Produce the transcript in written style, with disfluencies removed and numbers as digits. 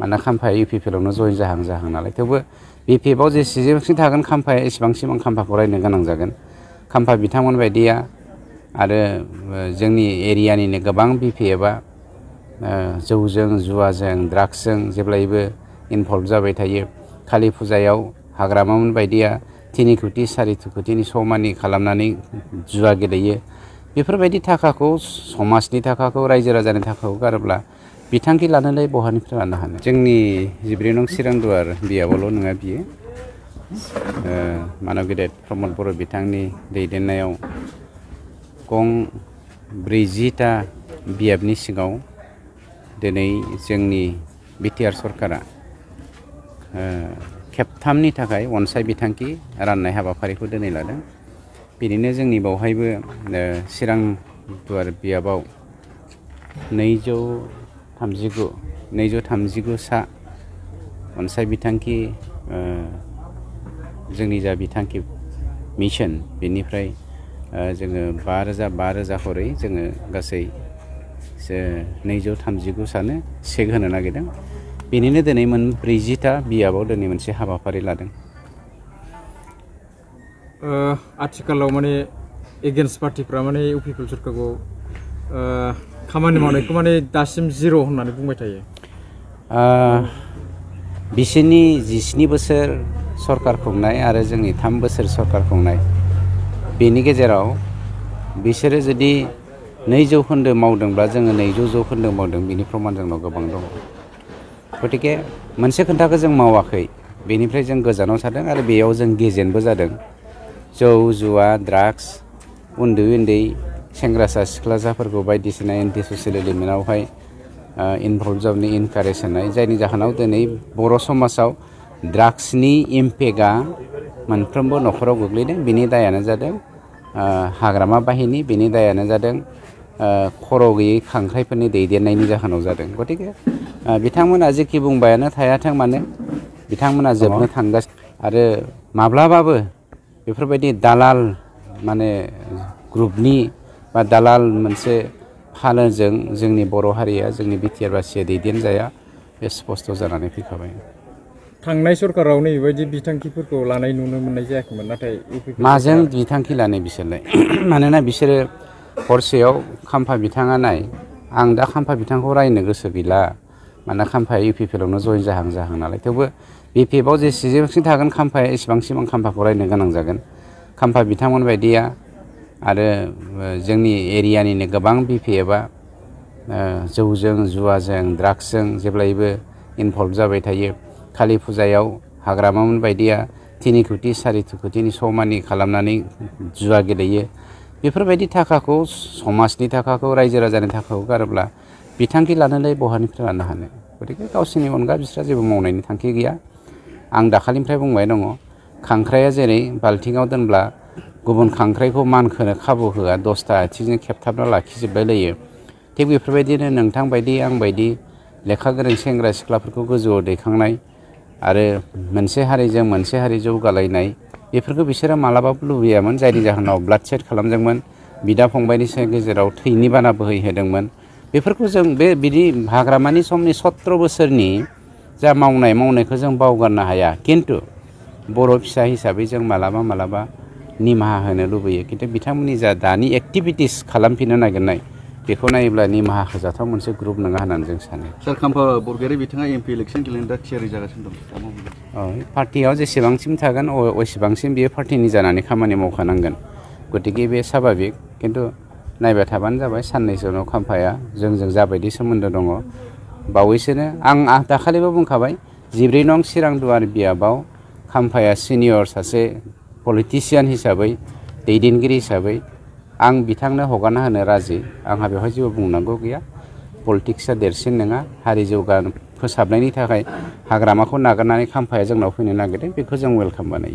मानोना खाम्फाया इउपिपिएलआवनो जइन जाहां नालाय थेवबो बिपिएफआव जेसेबांसिम थागोन खाम्फाया एसेबांसिम आं खाम्फाखौ रायनो गोनां जागोन। खाम्फा बिथांमोन बायदिया आरो जोंनि एरियानिनो गोबां बिपिएफआ जौजों जुवाजों ड्राग्सजों जेब्लायबो इनभल्भ जाबाय थायो। कालि फुजायाव हाग्रामामोन बायदिया 3 कोटि 4 कोटिनि समानि खालामनानै जुवा गेलेयो। बेफोरबायदि थाखाखौ समाजनि थाखाखौ रायजो राजानि थाखाखौ गारोब्ला बिथांखि लानोलाय बहानिफ्राय लानो हानो। जोंनि 14 नं चिरांदुवार बियाबावल' नङा बियो मानब गेदेर प्रमद बर' बिथांनि दैदेननायाव गं 40टा बियाबनि सिङाव दिनै जोंनि बिटिआर सरकारा खेबथामनि थाखाय अनसाय बिथांखि राननाय हाबाफारिखौ दिनै लादों। बिदिनो जोंनि बावहायबो चिरांदुवार बियाबाव 239 सा अनसाय बिथांखि जोंनि जा बिथांखि मिशन बेनिफ्राय जोङो 5,000 हरै जोङो गासै 239 सानो चेक होनो नागिरदों। बेनिनो दिनै 40टा बियाबाव दिनै मोनसे हाबाफारि लादों। आथिखालाव माने एगेन्स्ट पार्टिफ्रा माने इउपिपिएल सरकारखौ खामानि मावनायखौ माने दासिम जिर' होननानै बुंबाय थायो। बिसोरनि 17 बोसोर सरकार खुंनाय आरो जोंनि 3 बोसोर सरकार खुंनाय बेनि गेजेराव बिसोरो जुदि 2% मावदोंब्ला जोङो 200% मावदों बिनि प्रमान जोंनाव गोबां दङ। गतिके मोनसे खोथाखौ जों मावाखै बेनिफ्राय जों गोजानाव थादों आरो बेयाव जों गेजेनबो जादों। जौ जुवा ड्राग्स उन्दै सेंग्रासा सिख्लासाफोरखौ बायदिसिना एन्टि ससियेल एलिमेन्टआवहाय इनभल्भ जाबोनो इनकारेज होनाय जायनि जाहोनाव दिनै बर' समाजाव ड्राग्सनि इम्पेक्टआ मोनफ्रोमबो न'खराव गोग्लैदों। बिनि दायानो जादों हाग्रामा बाहिनी, बिनि दायानो जादों खर' गैयै खांख्राइफोरनि दैदेननायनि जाहोनाव जादों। गतिके बिथांमोना जेखि बुंबायानो थायाथों मानो बिथांमोना जोबनो थांगासिनो आरो माब्लाबाबो बेफोरबायदि दालाल माने ग्रुपनि बा दालाल मोनसे फालोजों जोंनि बर' हारिया जोंनि बिटिआर बासिया दैदेनजाया बे स्पस्ट जानानै फैखाबाय। थांनाय सरकाराव नैबायदि बिथांखिफोरखौ लानाय नुनो मोननाय जायाखैमोन, नाथाय माजों बिथांखि लानाय बिसोरलाय मानोना बिसोरो हरसेयाव खाम्फा बिथाङा नाय आं दा खाम्फा बिथांखौ रायनो गोसो गैला मानोना खाम्फाया इउपिपिएलआवनो जइन जाहां नालाय थेवबो बिपिएफआव जेसेबांसिम थागोन खाम्फाया एसेबांसिम आं खाम्फाखौ रायनो गोनां जागोन। खाम्फा बिथांमोन बायदिया आरो जोंनि एरियानिनो गोबां बिपिएफआ जौजों जुवाजों ड्राग्सजों जेब्लायबो इनभल्भ जाबाय थायो। कालि फुजायाव हाग्रामामोन बायदिया 3 कोटि 4 कोटिनि समानि खालामनानै जुवा गेलेयो। बेफोरबायदि थाखाखौ समाजनि थाखाखौ रायजो राजानि थाखाखौ गारोब्ला बिथांखि लानोलाय बहानिफ्राय लानो हानो। गतिके गावसोरनि अनगा बिस्रा जेबो मावनायनि थांखि गैया। आं दाखालिनिफ्राय बुंबाय दङ खांख्राइया जेरै बाल्थिङाव दोनब्ला गुबुन खांख्राइखौ मानखोनो खाबु होआ 10टा आथिंजों खेबथाबना लाखिजोबलाय लायो। थिग बेफोरबायदिनो नोंथां बायदि आं बायदि लेखा गोरों सेंग्रा सिख्लाफोरखौ गोजौआव दैखांनाय आरो मोनसे हारिजों मोनसे हारि जौगालायनाय बेफोरखौ बिसोरो मालाबाबो लुबैयामोन। जायनि जाहोनाव ब्लाड सेड खालामदोंमोन, बिदा फंबायनि गेजेराव थैनि बाना बोहैहोदोंमोन। बेफोरखौ जों बिदि हाग्रामानि समनि 17 बोसोरनि जा मावनायखौ जों बावगारनो हाया। खिन्थु बर' फिसा हिसाबै जों मालाबा निमाहा होनो लुबैयो। खिन्थु बिथांमोननि जा दानि एक्टिभिटिस खालामफिननो नागिरनाय बेखौ नायोब्ला निमाहा होजाथाव मोनसे ग्रुप नङा होननानै जों सानो। सार खाम्फा बरगयारि बिथाङा एमपि इलेक्सन गेलेनो दा थियारि जागासिनो दं। पार्टियाव जेसेबांसिम थागोन एसेबांसिम बियो पार्टिनि जानानै खामानि मावखानांगोन। गतिके बे स्वाभाबिक। खिन्थु नायबाय थाबानो जाबाय साननैसो उनाव खाम्फाया जोंजों जाबायदि सोमोन्दो दङ बावैसोनो आं दाखालिबो बुंखाबाय 14 नं चिरांदुवार बियाबाव खाम्फाया सिनियर सासे पलिटिसियान हिसाबै दैदेनगिरि हिसाबै आं बिथांनो हगारना होनो राजि। आंहा बेवहाय जेबो बुंनांगौ गैया। पलिटिक्सआ देरसिन नङा। हारि फोसाबनायनि थाखाय हाग्रामाखौ नागारनानै खाम्फाया जोंनाव फैनो नागिरदों बेखौ जों वेलकाम बानायो।